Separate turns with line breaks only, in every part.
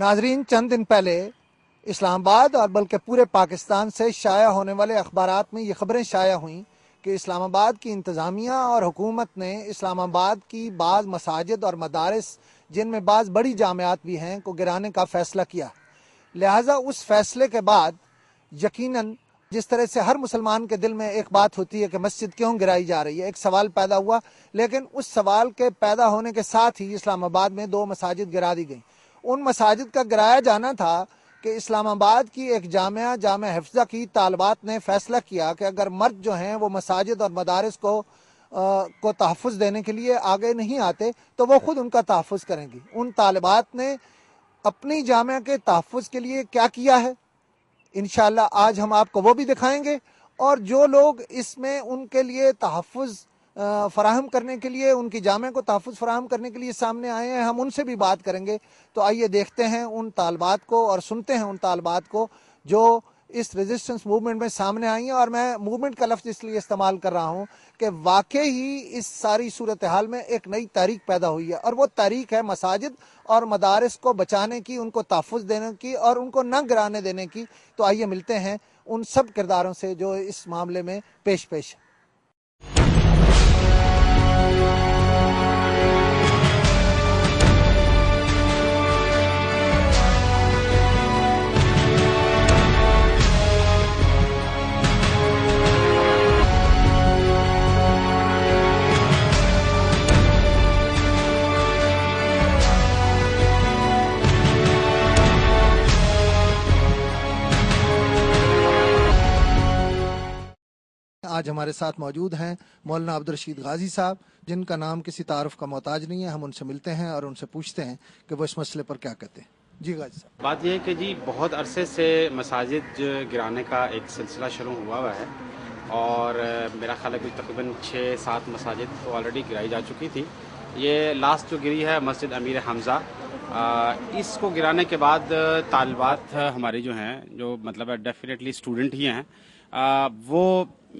नाजरीन, चंद दिन पहले इस्लामाबाद और बल्कि पूरे पाकिस्तान से शाया होने वाले अखबारात में ये खबरें शाया हुईं कि इस्लामाबाद की इंतज़ामिया और हुकूमत ने इस्लामाबाद की बाज़ मसाजिद और मदारिस, जिनमें बाज़ बड़ी जामियात भी हैं, को गिराने का फ़ैसला किया। लिहाजा उस फ़ैसले के बाद यकीनन जिस तरह से हर मुसलमान के दिल में एक बात होती है कि मस्जिद क्यों गिराई जा रही है, एक सवाल पैदा हुआ। लेकिन उस सवाल के पैदा होने के साथ ही इस्लामाबाद में 2 मसाजिद गिरा दी गई। उन मसाजिद का गिराया जाना था कि इस्लामाबाद की एक जामिया हिफ्ज़ा की तालिबात ने फ़ैसला किया कि अगर मर्द जो हैं वो मसाजिद और मदारिस को तहफ़्फ़ुज़ देने के लिए आगे नहीं आते तो वो ख़ुद उनका तहफ़्फ़ुज़ करेंगी। उन तालिबात ने अपनी जामिया के तहफ़्फ़ुज़ के लिए क्या किया है, इंशाअल्लाह आज हम आपको वो भी दिखाएंगे। और जो लोग इसमें उनके लिए तहफ़्फ़ुज़ फ़राहम करने के लिए, उनकी जामिया को तहफ़्फ़ुज़ फ़राहम करने के लिए सामने आए हैं, हम उनसे भी बात करेंगे। तो आइए देखते हैं उन तालिबात को और सुनते हैं उन तालिबात को जो इस रेजिस्टेंस मूवमेंट में सामने आई हैं। और मैं मूवमेंट का लफ्ज़ इसलिए इस्तेमाल कर रहा हूँ कि वाकई ही इस सारी सूरत हाल में एक नई तहरीक पैदा हुई है, और वो तहरीक है मसाजिद और मदारिस को बचाने की, उनको तहफ़्फ़ुज़ देने की और उनको न गिराने देने की। तो आइए मिलते हैं उन सब किरदारों से जो इस मामले में पेश हैं। आज हमारे साथ मौजूद हैं मौलाना अब्दुल रशीद गाजी साहब, जिनका नाम किसी तारुफ का मोहताज नहीं है। हम उनसे मिलते हैं और उनसे पूछते हैं कि वो इस मसले पर क्या कहते हैं। जी गाजी साहब।
बात यह है कि जी बहुत अरसे से मसाजिद गिराने का एक सिलसिला शुरू हुआ है और मेरा ख्याल है कि तकरीबन 6-7 मसाजिद तो ऑलरेडी गिराई जा चुकी थी। ये लास्ट जो गिरी है मस्जिद अमीर हमज़ा, इसको गिराने के बाद तालिबात हमारी जो हैं, जो मतलब डेफिनेटली स्टूडेंट ही हैं, वो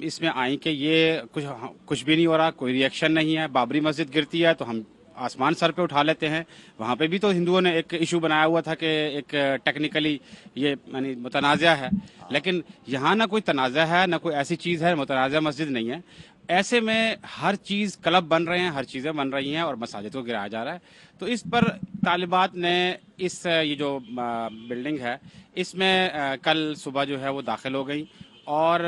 इसमें आई कि ये कुछ भी नहीं हो रहा, कोई रिएक्शन नहीं है। बाबरी मस्जिद गिरती है तो हम आसमान सर पे उठा लेते हैं। वहाँ पे भी तो हिंदुओं ने एक इशू बनाया हुआ था कि एक टेक्निकली ये यानी मुतनाज़ा है, लेकिन यहाँ ना कोई तनाज़ा है, ना कोई ऐसी चीज़ है, मुतनाज़ा मस्जिद नहीं है। ऐसे में हर चीज़ क्लब बन रहे हैं, हर चीज़ें बन रही हैं और मसाजिद को गिराया जा रहा है। तो इस पर तालिबात ने ये जो बिल्डिंग है इसमें कल सुबह जो है वो दाखिल हो गई। और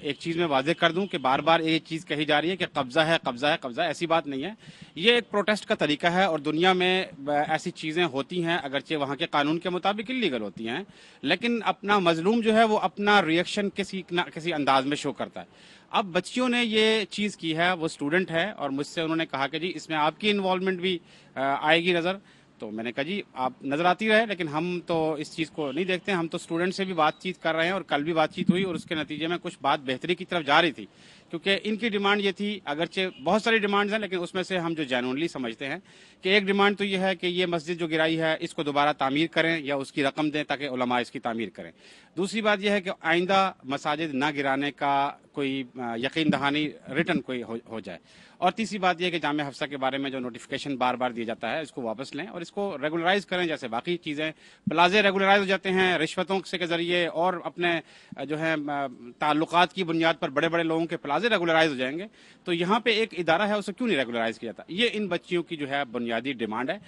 एक चीज़ मैं वाज़ेह कर दूं कि बार बार ये चीज़ कही जा रही है कि कब्ज़ा है, कब्ज़ा है, कब्ज़ा। ऐसी बात नहीं है, ये एक प्रोटेस्ट का तरीका है और दुनिया में ऐसी चीज़ें होती हैं, अगरचे वहाँ के कानून के मुताबिक इल्लीगल होती हैं, लेकिन अपना मजलूम जो है वो अपना रिएक्शन किसी अंदाज में शो करता है। अब बच्चियों ने ये चीज़ की है, वो स्टूडेंट है और मुझसे उन्होंने कहा कि जी इसमें आपकी इन्वॉल्वमेंट भी आएगी नज़र। तो मैंने कहा जी आप नज़र आती रहे, लेकिन हम तो इस चीज़ को नहीं देखते। हम तो स्टूडेंट से भी बातचीत कर रहे हैं और कल भी बातचीत हुई और उसके नतीजे में कुछ बात बेहतरी की तरफ जा रही थी, क्योंकि इनकी डिमांड ये थी, अगरचे बहुत सारी डिमांड्स हैं, लेकिन उसमें से हम जो जेन्युइनली समझते हैं कि एक डिमांड तो ये है कि ये मस्जिद जो गिराई है इसको दोबारा तामीर करें या उसकी रकम दें ताकि उलमा इसकी तामीर करें। दूसरी बात यह है कि आइंदा मसाजिद ना गिराने का कोई यकीन दहानी रिटर्न कोई हो जाए। और तीसरी बात यह है कि जामिया हफ्सा के बारे में जो नोटिफिकेशन बार बार दिया जाता है इसको वापस लें और इसको रेगुलराइज करें, जैसे बाकी चीज़ें प्लाजे रेगुलराइज हो जाते हैं रिश्वतों से के जरिए और अपने जो है ताल्लुकात की बुनियाद पर बड़े बड़े लोगों के प्लाजे रेगुलराइज हो जाएंगे। तो यहाँ पे एक इदारा है, उसे क्यों नहीं रेगुलराइज किया जाता? ये इन बच्चियों की जो है बुनियादी डिमांड है।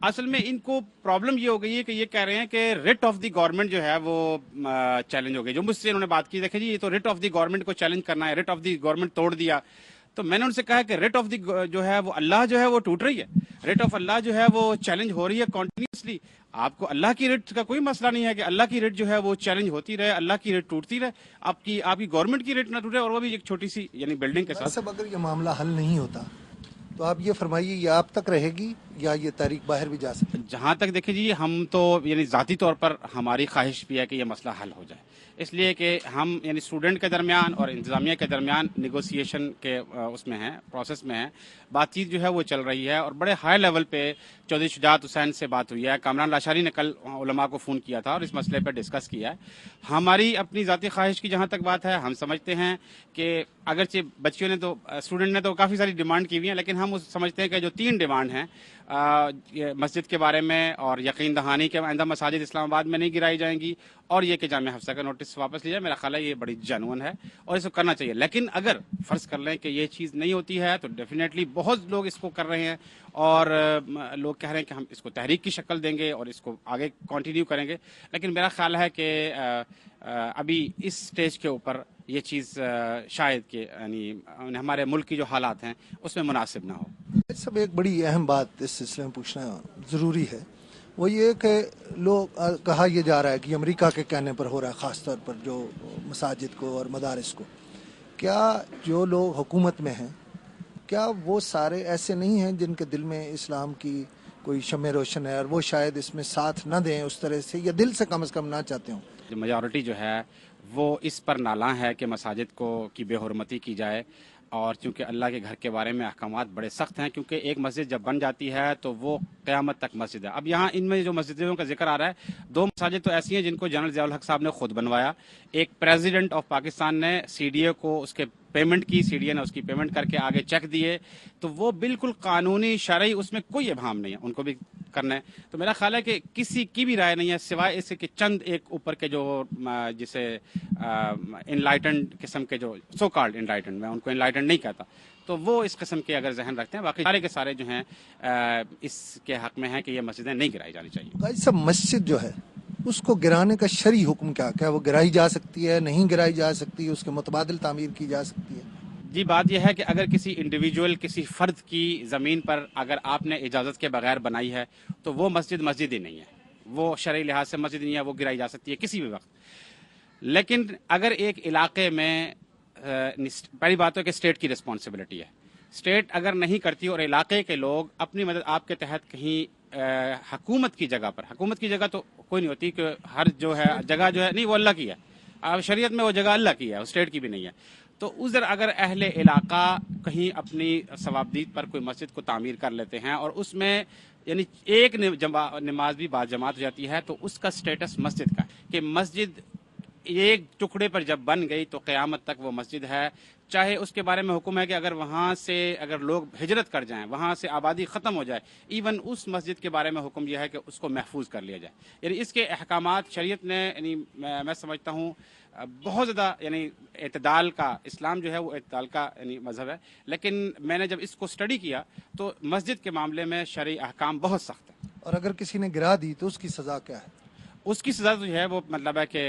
असल में इनको प्रॉब्लम ये हो गई है कि ये कह रहे हैं कि रिट ऑफ द गवर्नमेंट जो है वो चैलेंज हो गई। जो मुझसे इन्होंने बात की, देखे जी ये तो रिट ऑफ द गवर्नमेंट को चैलेंज करना है, रिट ऑफ द गवर्नमेंट तोड़ दिया। तो मैंने उनसे कहा कि रिट ऑफ द जो है वो अल्लाह जो है वो टूट रही है, रिट ऑफ अल्लाह जो है वो चैलेंज हो रही है कॉन्टिन्यूसली। आपको अल्लाह की रिट का कोई मसला नहीं है कि अल्लाह की रिट जो है वो चैलेंज होती रहे, अल्लाह की रिट टूटती रहे, आपकी गवर्नमेंट की रिट ना टूटे, और वो भी एक छोटी सी यानी बिल्डिंग के साथ।
अगर ये मामला हल नहीं होता तो आप ये फरमाइए, ये आप तक रहेगी या ये तारीख बाहर भी जा सकती है?
जहाँ तक देखिए जी, हम तो यानी ज़ाती तौर पर हमारी ख्वाहिश भी है कि ये मसला हल हो जाए, इसलिए कि हम यानी स्टूडेंट के दरमियान और इंतज़ामिया के दरमियान निगोसिएशन के उसमें हैं, प्रोसेस में है, बातचीत जो है वो चल रही है और बड़े हाई लेवल पे चौधरी शुजात हुसैन से बात हुई है। कामरान लाशारी ने कल उलमा को फ़ोन किया था और इस मसले पर डिस्कस किया है। हमारी अपनी ज़ाती ख्वाहिश की जहाँ तक बात है, हम समझते हैं कि अगरचे बच्चियों ने तो स्टूडेंट ने तो काफ़ी सारी डिमांड की हुई है, लेकिन हम समझते हैं कि जो 3 डिमांड हैं مسجد کے بارے میں اور یقین دہانی کے آئندہ مساجد اسلام آباد میں نہیں گرائی جائیں گی، اور یہ کہ جامعہ حفصہ کا نوٹس واپس لیا جائے، میرا خیال ہے یہ بڑی جینوئن ہے اور اس کو کرنا چاہیے۔ لیکن اگر فرض کر لیں کہ یہ چیز نہیں ہوتی ہے تو ڈیفینیٹلی بہت لوگ اس کو کر رہے ہیں، اور لوگ کہہ رہے ہیں کہ ہم اس کو تحریک کی شکل دیں گے اور اس کو آگے کنٹینیو کریں گے، لیکن میرا خیال ہے کہ ابھی اس سٹیج کے اوپر یہ چیز شاید کہ یعنی ہمارے ملک کی جو حالات ہیں اس میں مناسب نہ ہو۔
سب ایک بڑی اہم بات اس سلسلے میں پوچھنا ضروری ہے، وہ یہ کہ لوگ کہا یہ جا رہا ہے کہ امریکہ کے کہنے پر ہو رہا ہے، خاص طور پر جو مساجد کو اور مدارس کو، کیا جو لوگ حکومت میں ہیں کیا وہ سارے ایسے نہیں ہیں جن کے دل میں اسلام کی کوئی شمع روشن ہے اور وہ شاید اس میں ساتھ نہ دیں اس طرح سے، یا دل سے کم از کم نہ چاہتے ہوں؟
میجورٹی جو ہے وہ اس پر نالاں ہے کہ مساجد کی بے حرمتی کی جائے، اور چونکہ اللہ کے گھر کے بارے میں احکامات بڑے سخت ہیں، کیونکہ ایک مسجد جب بن جاتی ہے تو وہ قیامت تک مسجد ہے۔ اب یہاں ان میں جو مسجدوں کا ذکر آ رہا ہے، 2 مساجد تو ایسی ہیں جن کو جنرل ضیاء الحق صاحب نے خود بنوایا۔ ایک پریزیڈنٹ آف پاکستان نے سی ڈی اے کو اس کے پیمنٹ کی، سی ڈی اے نے اس کی پیمنٹ کر کے آگے چیک دیے، تو وہ بالکل قانونی شرعی، اس میں کوئی ابہام نہیں ہے، ان کو بھی کرنا ہے۔ تو میرا خیال ہے کہ کسی کی بھی رائے نہیں ہے سوائے اس کے چند ایک اوپر کے جو جسے انلائٹنڈ قسم کے جو سو کالڈ انلائٹنڈ، میں ان کو انلائٹنڈ نہیں کہتا، تو وہ اس قسم کے اگر ذہن رکھتے ہیں، باقی سارے کے سارے جو ہیں اس کے حق میں ہیں کہ یہ مسجدیں نہیں گرائی جانی چاہیے۔
قاضی صاحب، مسجد جو ہے اس کو گرانے کا شرعی حکم کیا وہ گرائی جا سکتی ہے، نہیں گرائی جا سکتی، اس کے متبادل تعمیر کی جا سکتی ہے؟
جی، بات یہ ہے کہ اگر کسی انڈیویجول، کسی فرد کی زمین پر اگر آپ نے اجازت کے بغیر بنائی ہے تو وہ مسجد ہی نہیں ہے، وہ شرعی لحاظ سے مسجد نہیں ہے، وہ گرائی جا سکتی ہے کسی بھی وقت۔ لیکن اگر ایک علاقے میں پہلی بات ہے کہ اسٹیٹ کی رسپانسبلٹی ہے، اسٹیٹ اگر نہیں کرتی اور علاقے کے لوگ اپنی مدد آپ کے تحت کہیں حکومت کی جگہ پر، حکومت کی جگہ تو کوئی نہیں ہوتی کہ ہر جو ہے جگہ جو ہے نہیں وہ اللہ کی ہے، شریعت میں وہ جگہ اللہ کی ہے، اسٹیٹ کی بھی نہیں ہے، تو ادھر اگر اہل علاقہ کہیں اپنی ثوابدید پر کوئی مسجد کو تعمیر کر لیتے ہیں اور اس میں یعنی ایک نماز بھی با جماعت ہو جاتی ہے، تو اس کا سٹیٹس مسجد کا ہے کہ مسجد ایک ٹکڑے پر جب بن گئی تو قیامت تک وہ مسجد ہے، چاہے اس کے بارے میں حکم ہے کہ اگر وہاں سے اگر لوگ ہجرت کر جائیں، وہاں سے آبادی ختم ہو جائے، ایون اس مسجد کے بارے میں حکم یہ ہے کہ اس کو محفوظ کر لیا جائے۔ یعنی اس کے احکامات شریعت نے، یعنی میں سمجھتا ہوں بہت زیادہ، یعنی اعتدال کا، اسلام جو ہے وہ اعتدال کا یعنی مذہب ہے، لیکن میں نے جب اس کو اسٹڈی کیا تو مسجد کے معاملے میں شرعی احکام بہت سخت ہیں۔
اور اگر کسی نے گرا دی تو اس کی سزا کیا ہے؟
اس کی سزا جو ہے وہ مطلب ہے کہ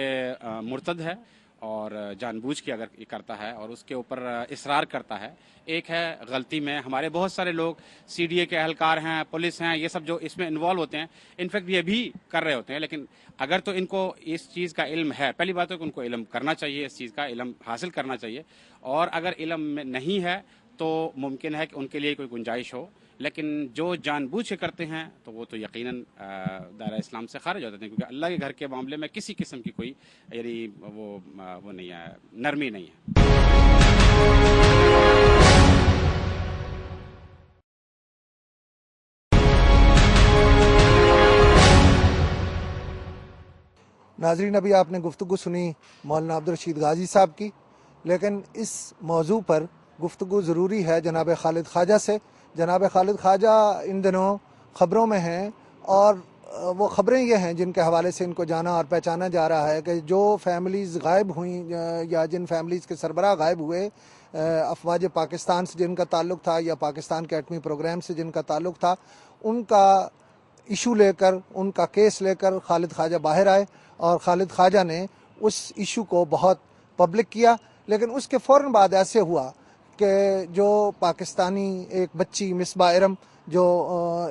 مرتد ہے، اور جان بوجھ کے اگر یہ کرتا ہے اور اس کے اوپر اصرار کرتا ہے۔ ایک ہے غلطی میں، ہمارے بہت سارے لوگ سی ڈی اے کے اہلکار ہیں، پولیس ہیں، یہ سب جو اس میں انوالو ہوتے ہیں، انفیکٹ یہ بھی کر رہے ہوتے ہیں، لیکن اگر تو ان کو اس چیز کا علم ہے، پہلی بات ہے کہ ان کو علم کرنا چاہیے، اس چیز کا علم حاصل کرنا چاہیے، اور اگر علم میں نہیں ہے تو ممکن ہے کہ ان کے لیے کوئی گنجائش ہو، لیکن جو جان بوجھ کے کرتے ہیں تو وہ تو یقیناً دائرہ اسلام سے خارج ہو جاتے ہیں، کیونکہ اللہ کے گھر کے معاملے میں کسی قسم کی کوئی یعنی وہ نہیں ہے، نرمی نہیں ہے۔
ناظرین، ابھی آپ نے گفتگو سنی مولانا عبدالرشید غازی صاحب کی، لیکن اس موضوع پر گفتگو ضروری ہے جناب خالد خواجہ سے۔ جناب خالد خواجہ ان دنوں خبروں میں ہیں، اور وہ خبریں یہ ہیں جن کے حوالے سے ان کو جانا اور پہچانا جا رہا ہے کہ جو فیملیز غائب ہوئیں یا جن فیملیز کے سربراہ غائب ہوئے، افواج پاکستان سے جن کا تعلق تھا یا پاکستان کے ایٹمی پروگرام سے جن کا تعلق تھا، ان کا ایشو لے کر، ان کا کیس لے کر خالد خواجہ باہر آئے، اور خالد خواجہ نے اس ایشو کو بہت پبلک کیا۔ لیکن اس کے فوراً بعد ایسے ہوا کہ جو پاکستانی ایک بچی مصباح ارم جو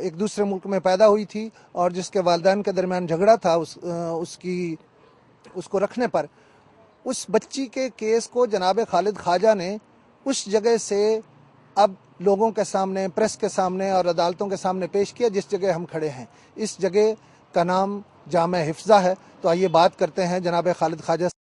ایک دوسرے ملک میں پیدا ہوئی تھی اور جس کے والدین کے درمیان جھگڑا تھا اس کو رکھنے پر، اس بچی کے کیس کو جناب خالد خواجہ نے اس جگہ سے اب لوگوں کے سامنے، پریس کے سامنے اور عدالتوں کے سامنے پیش کیا جس جگہ ہم کھڑے ہیں۔ اس جگہ کا نام جامعہ حفصہ ہے۔ تو آئیے بات کرتے ہیں جناب خالد خواجہ